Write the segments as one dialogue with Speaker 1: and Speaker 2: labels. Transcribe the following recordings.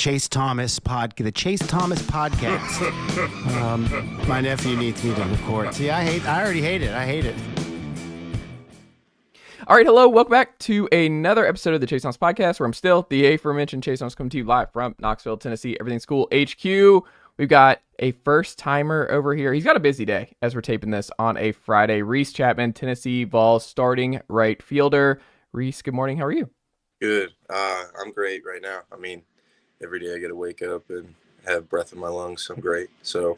Speaker 1: Chase Thomas podcast. My nephew needs me to record. See, I already hate it. I hate it.
Speaker 2: All right, hello, welcome back to another episode of the Chase Thomas podcast, where I'm still the aforementioned Chase Thomas, coming to you live from Knoxville, Tennessee, Everything School HQ. We've got a first timer over here. He's got a busy day as we're taping this on a Friday. Reese Chapman, Tennessee Vols starting right fielder. Reese, good morning. How are you?
Speaker 3: Good. I'm great right now. I mean, every day I get to wake up and have breath in my lungs. So I'm great. So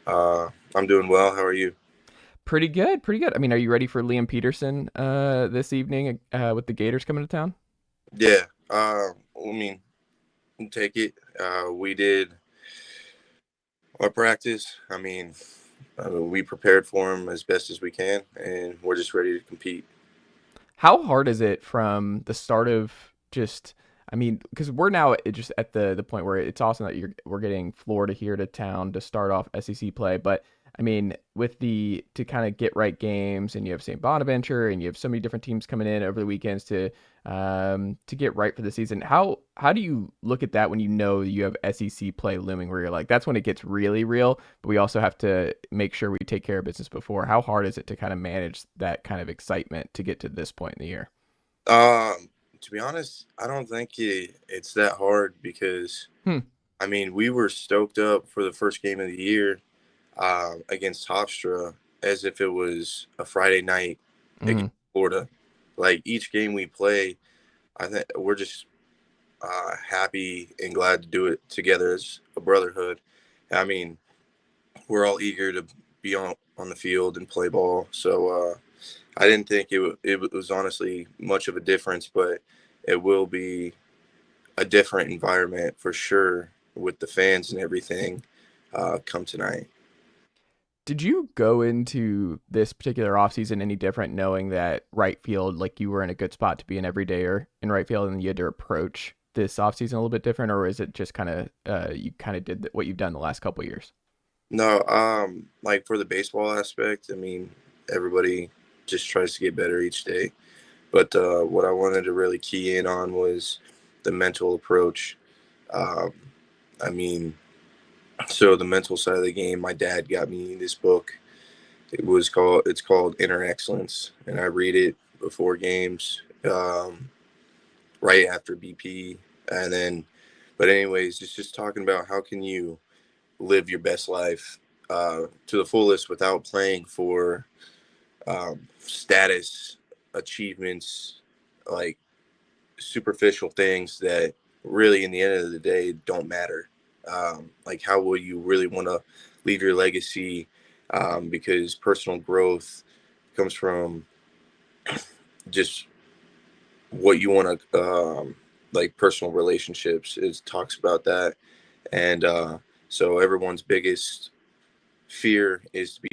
Speaker 3: I'm doing well. How are you?
Speaker 2: Pretty good. I mean, are you ready for Liam Peterson this evening with the Gators coming to town?
Speaker 3: Yeah. I mean, take it. We did our practice. I mean, we prepared for him as best as we can, and we're just ready to compete.
Speaker 2: How hard is it from the start of because we're now just at the point where it's awesome that we're getting Florida here to town to start off SEC play, but I mean, to kind of get right games, and you have St. Bonaventure, and you have so many different teams coming in over the weekends to get right for the season. How do you look at that when you know you have SEC play looming, where you're like, that's when it gets really real, but we also have to make sure we take care of business before? How hard is it to kind of manage that kind of excitement to get to this point in the year?
Speaker 3: To be honest, I don't think it's that hard because, I mean, we were stoked up for the first game of the year against Hofstra as if it was a Friday night against Florida. Like, each game we play, I think we're just happy and glad to do it together as a brotherhood. I mean, we're all eager to be on the field and play ball. So I didn't think it was honestly much of a difference, but it will be a different environment for sure with the fans and everything come tonight.
Speaker 2: Did you go into this particular offseason any different, knowing that right field, like, you were in a good spot to be an everydayer in right field, and you had to approach this offseason a little bit different, or is it just kind of you kind of did what you've done the last couple of years?
Speaker 3: No, like for the baseball aspect, I mean, everybody just tries to get better each day. But what I wanted to really key in on was the mental approach. I mean, so the mental side of the game, my dad got me this book. It's called Inner Excellence, and I read it before games, right after BP, but anyways, it's just talking about how can you live your best life to the fullest without playing for status, achievements, like superficial things that really, in the end of the day, don't matter. Like, how will you really want to leave your legacy? Because personal growth comes from just what you want to, like personal relationships. It talks about that. And so everyone's biggest fear is to be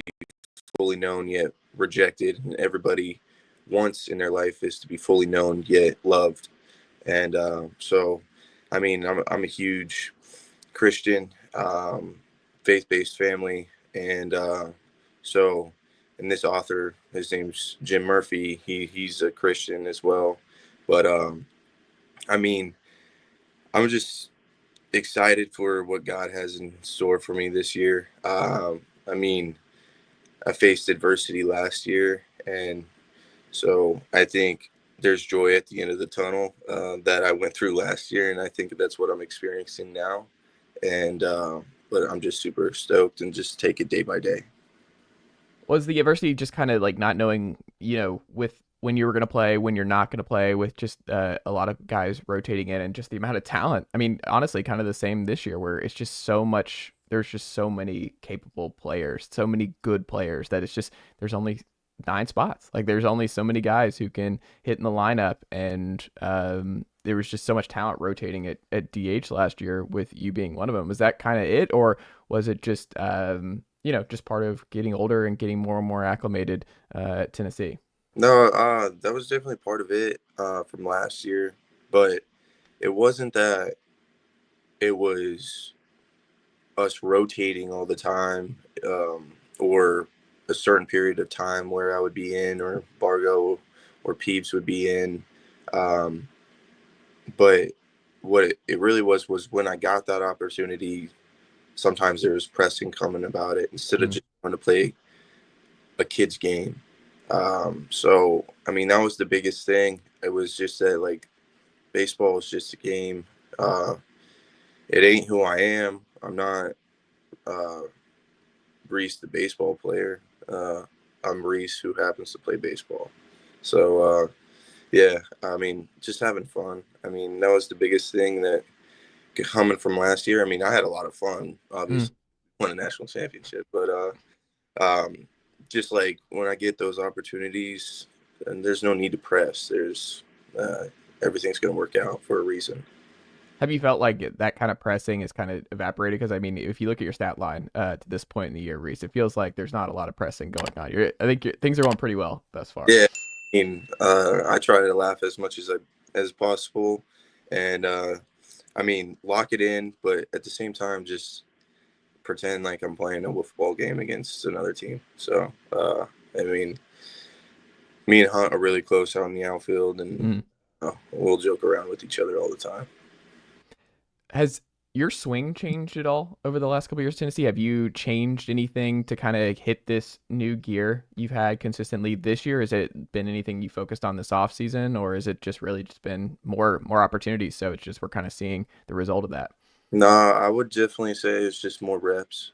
Speaker 3: fully known yet rejected. And everybody wants in their life is to be fully known yet loved. And so, I mean, I'm a huge Christian, faith-based family, and so, and this author, his name's Jim Murphy. He's a Christian as well, but I mean, I'm just excited for what God has in store for me this year. I mean, I faced adversity last year, and so I think there's joy at the end of the tunnel that I went through last year, and I think that's what I'm experiencing now. And but I'm just super stoked and just take it day by day.
Speaker 2: Was the adversity just kind of like not knowing, with when you were going to play, when you're not going to play, with just a lot of guys rotating in, and just the amount of talent? I mean, honestly, kind of the same this year, where it's just so much, there's just so many capable players, so many good players, that it's just, there's only 9 spots. Like, there's only so many guys who can hit in the lineup, and there was just so much talent rotating at DH last year, with you being one of them. Was that kind of it, or was it just just part of getting older and getting more and more acclimated at Tennessee?
Speaker 3: No, that was definitely part of it from last year, but it wasn't that it was us rotating all the time, or a certain period of time where I would be in, or Bargo or Peeps would be in. But what it really was when I got that opportunity, sometimes there was pressing coming about it instead of just going to play a kid's game. So, I mean, that was the biggest thing. It was just that, like, baseball is just a game. It ain't who I am. I'm not Reese, the baseball player. I'm Reese, who happens to play baseball. So, yeah, I mean, just having fun. I mean, that was the biggest thing that coming from last year. I mean, I had a lot of fun, obviously, won a national championship, but just like when I get those opportunities, and there's no need to press. There's everything's going to work out for a reason.
Speaker 2: Have you felt like that kind of pressing is kind of evaporated? Because I mean, if you look at your stat line to this point in the year, Reese, it feels like there's not a lot of pressing going on. I think things are going pretty well thus far.
Speaker 3: Yeah, I mean, I try to laugh as much as possible, and I mean, lock it in, but at the same time, just pretend like I'm playing a football game against another team. So, I mean, me and Hunt are really close out in the outfield, and we'll joke around with each other all the time.
Speaker 2: Has your swing changed at all over the last couple of years, Tennessee? Have you changed anything to kind of hit this new gear you've had consistently this year? Has it been anything you focused on this offseason, or is it just really just been more opportunities? So it's just we're kind of seeing the result of that.
Speaker 3: No, I would definitely say it's just more reps,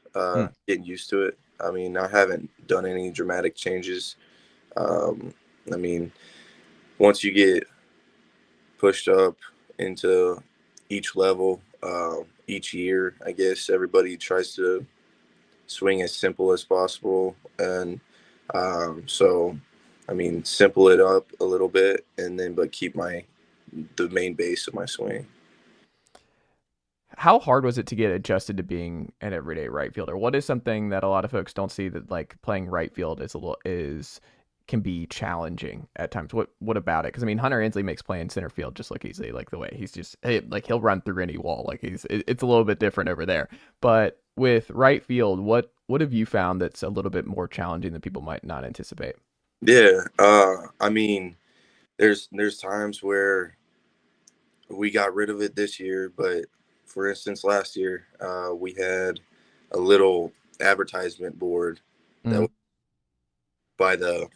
Speaker 3: getting used to it. I mean, I haven't done any dramatic changes. I mean, once you get pushed up into each level, each year, I guess everybody tries to swing as simple as possible. And so, I mean, simple it up a little bit and then, but keep the main base of my swing.
Speaker 2: How hard was it to get adjusted to being an everyday right fielder? What is something that a lot of folks don't see, that like playing right field can be challenging at times? What about it? Because I mean, Hunter Ensley makes playing center field just look easy, like the way he's just like he'll run through any wall. Like it's a little bit different over there. But with right field, what have you found that's a little bit more challenging that people might not anticipate?
Speaker 3: Yeah, I mean, there's times where we got rid of it this year, but for instance, last year we had a little advertisement board that was by the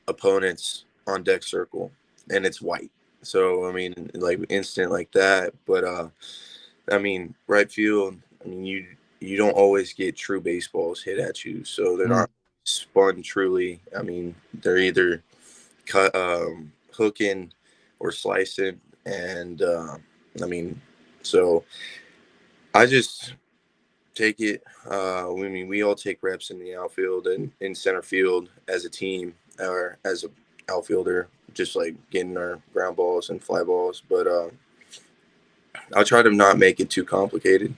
Speaker 3: opponents on deck circle, and it's white. So I mean, like instant like that. But I mean, right field. I mean, you don't always get true baseballs hit at you, so they're not spun truly. I mean, they're either cut, hooking or slicing, and I mean, so I just take it. I mean, we all take reps in the outfield and in center field as a team or as a outfielder, just like getting our ground balls and fly balls. But I'll try to not make it too complicated.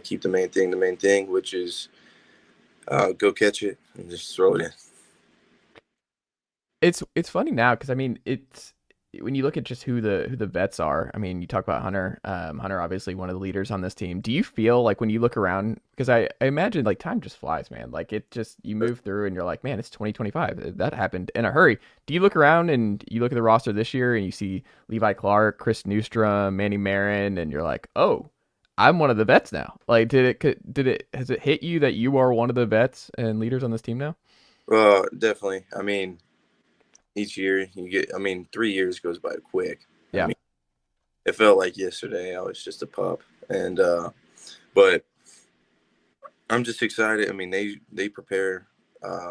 Speaker 3: Keep the main thing, which is go catch it and just throw it in.
Speaker 2: It's funny now because I mean it's when you look at just who the vets are. I mean, you talk about Hunter. Hunter obviously one of the leaders on this team. Do you feel like when you look around, because I imagine like time just flies, man. Like it just you move through and you're like, man, it's 2025. That happened in a hurry. Do you look around and you look at the roster this year and you see Levi Clark, Chris Newstrom, Manny Marin, and you're like, oh, I'm one of the vets now. Like, has it hit you that you are one of the vets and leaders on this team now?
Speaker 3: Definitely. I mean, each year you get, I mean, 3 years goes by quick.
Speaker 2: Yeah.
Speaker 3: I mean, it felt like yesterday I was just a pup. And, but I'm just excited. I mean, they prepare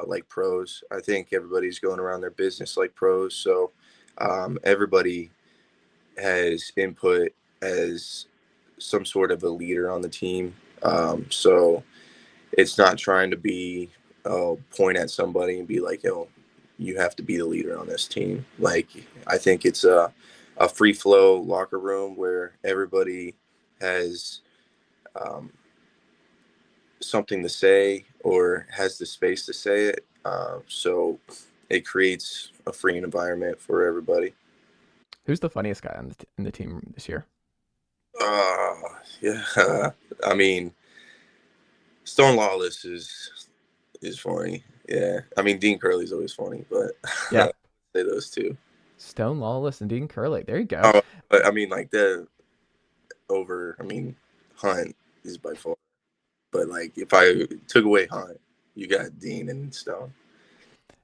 Speaker 3: like pros. I think everybody's going around their business like pros. So everybody has input as some sort of a leader on the team. So it's not trying to be, point at somebody and be like, yo, you have to be the leader on this team. Like, I think it's a free flow locker room where everybody has something to say or has the space to say it. So it creates a free environment for everybody.
Speaker 2: Who's the funniest guy on in the team this year?
Speaker 3: Yeah. I mean, Stone Lawless is funny. Yeah. I mean, Dean Curley's always funny, but
Speaker 2: Yeah,
Speaker 3: say those two.
Speaker 2: Stone Lawless and Dean Curley. There you go.
Speaker 3: Oh, but I mean, like over. I mean, Hunt is by far. But like, if I took away Hunt, you got Dean and Stone.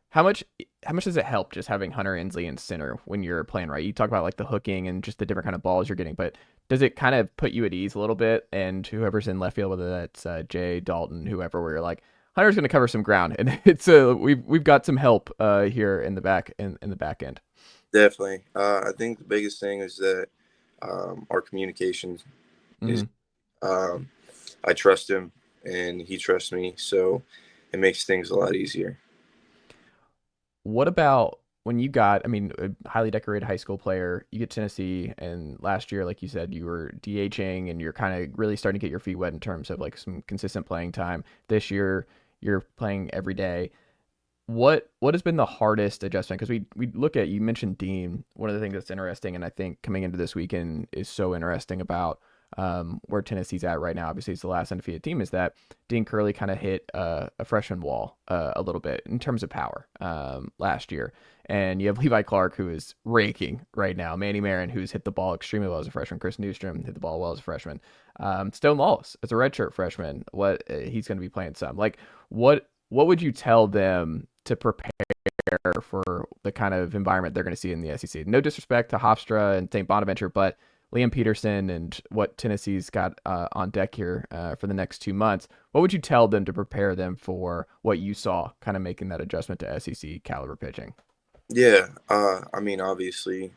Speaker 2: How much does it help just having Hunter Ensley in center when you're playing right? You talk about like the hooking and just the different kind of balls you're getting, but does it kind of put you at ease a little bit? And whoever's in left field, whether that's Jay, Dalton, whoever, where you're like Hunter's going to cover some ground, and it's we've got some help here in the back in the back end.
Speaker 3: Definitely. I think the biggest thing is that our communication is. I trust him, and he trusts me, so it makes things a lot easier.
Speaker 2: What about when you got, I mean, a highly decorated high school player, you get Tennessee, and last year, like you said, you were DHing and you're kind of really starting to get your feet wet in terms of like some consistent playing time. This year, you're playing every day. What has been the hardest adjustment? Because we look at, you mentioned Dean. One of the things that's interesting, and I think coming into this weekend is so interesting about where Tennessee's at right now. Obviously, it's the last undefeated team. Is that Dean Curley kind of hit a freshman wall a little bit in terms of power last year, and you have Levi Clark, who is raking right now. Manny Marin, who's hit the ball extremely well as a freshman. Chris Newstrom hit the ball well as a freshman. Stone Lawless as a redshirt freshman. He's going to be playing some. Like what would you tell them to prepare for the kind of environment they're going to see in the SEC? No disrespect to Hofstra and St. Bonaventure, but Liam Peterson and what Tennessee's got on deck here for the next 2 months, what would you tell them to prepare them for what you saw kind of making that adjustment to SEC caliber pitching?
Speaker 3: Yeah, I mean, obviously,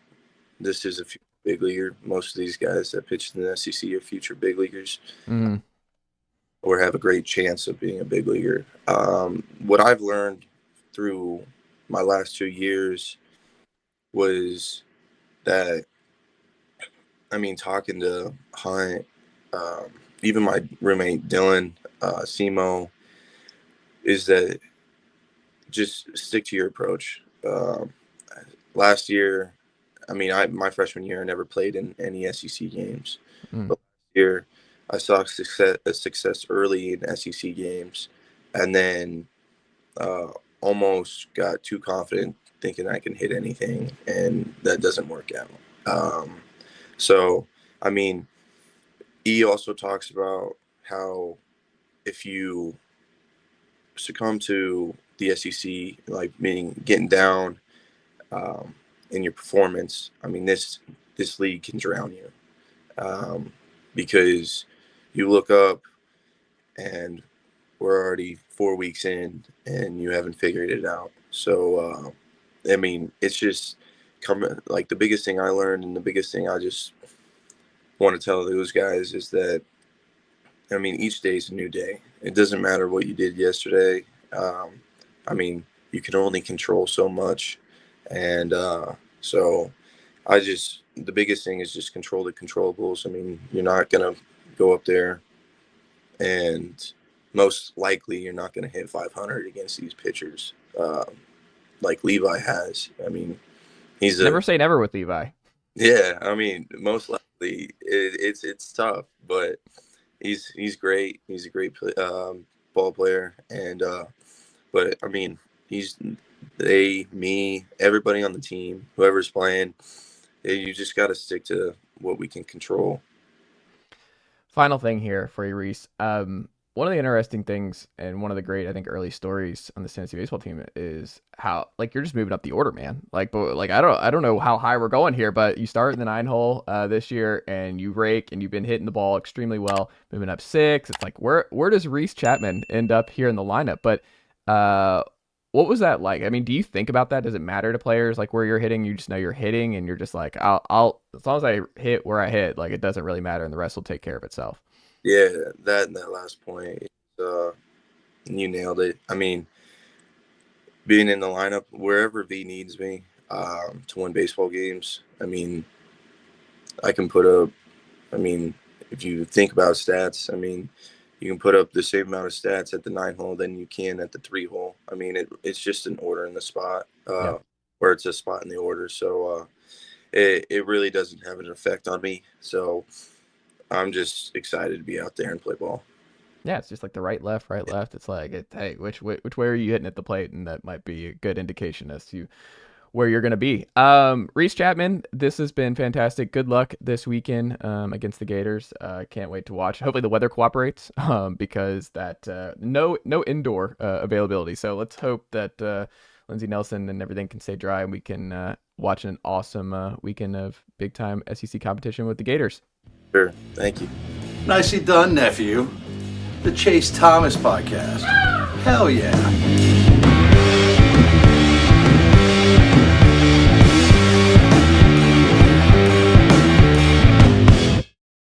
Speaker 3: this is a big leaguer. Most of these guys that pitch in the SEC are future big leaguers. Or have a great chance of being a big leaguer. What I've learned through my last 2 years was that, I mean, talking to Hunt, even my roommate Dylan, Simo, is that just stick to your approach. Last year, I mean, my freshman year, I never played in any SEC games. But last year, I saw success early in SEC games, and then almost got too confident thinking I can hit anything, and that doesn't work out. So, I mean, he also talks about how if you succumb to the SEC, like meaning getting down in your performance, I mean, this league can drown you because you look up and we're already 4 weeks in and you haven't figured it out. So, I mean, it's just like the biggest thing I learned and the biggest thing I just want to tell those guys is that, I mean, each day is a new day. It doesn't matter what you did yesterday. I mean, you can only control so much. And so the biggest thing is just control the controllables. I mean, you're not going to go up there and most likely you're not going to hit 500 against these pitchers like Levi has. I mean,
Speaker 2: never say never with Levi.
Speaker 3: Yeah, I mean, most likely it's tough, but he's great. He's a great ball player, and but I mean, everybody on the team, whoever's playing, you just got to stick to what we can control.
Speaker 2: Final thing here for you, Reese. One of the interesting things and one of the great, I think, early stories on the Tennessee baseball team is how, like, you're just moving up the order, man. Like, but like, I don't know how high we're going here, but you start in the 9 hole this year and you rake and you've been hitting the ball extremely well, moving up 6. It's like, where does Reese Chapman end up here in the lineup? But what was that like? I mean, do you think about that? Does it matter to players like where you're hitting? You just know you're hitting and you're just like, I'll as long as I hit where I hit, like it doesn't really matter and the rest will take care of itself.
Speaker 3: Yeah, that last point, you nailed it. I mean, being in the lineup wherever V needs me to win baseball games. I mean, I can put up. I mean, if you think about stats, I mean, you can put up the same amount of stats at the 9 hole than you can at the 3 hole. I mean, it's just an order in the spot, where it's a spot in the order. So it really doesn't have an effect on me. So I'm just excited to be out there and play ball.
Speaker 2: Yeah, it's just like the right, left. It's like, hey, which way are you hitting at the plate? And that might be a good indication as to where you're going to be. Reese Chapman, this has been fantastic. Good luck this weekend against the Gators. Can't wait to watch. Hopefully the weather cooperates because that no indoor availability. So let's hope that Lindsey Nelson and everything can stay dry and we can watch an awesome weekend of big time SEC competition with the Gators.
Speaker 3: Sure. Thank you.
Speaker 4: Nicely done, nephew. The Chase Thomas Podcast. Hell yeah.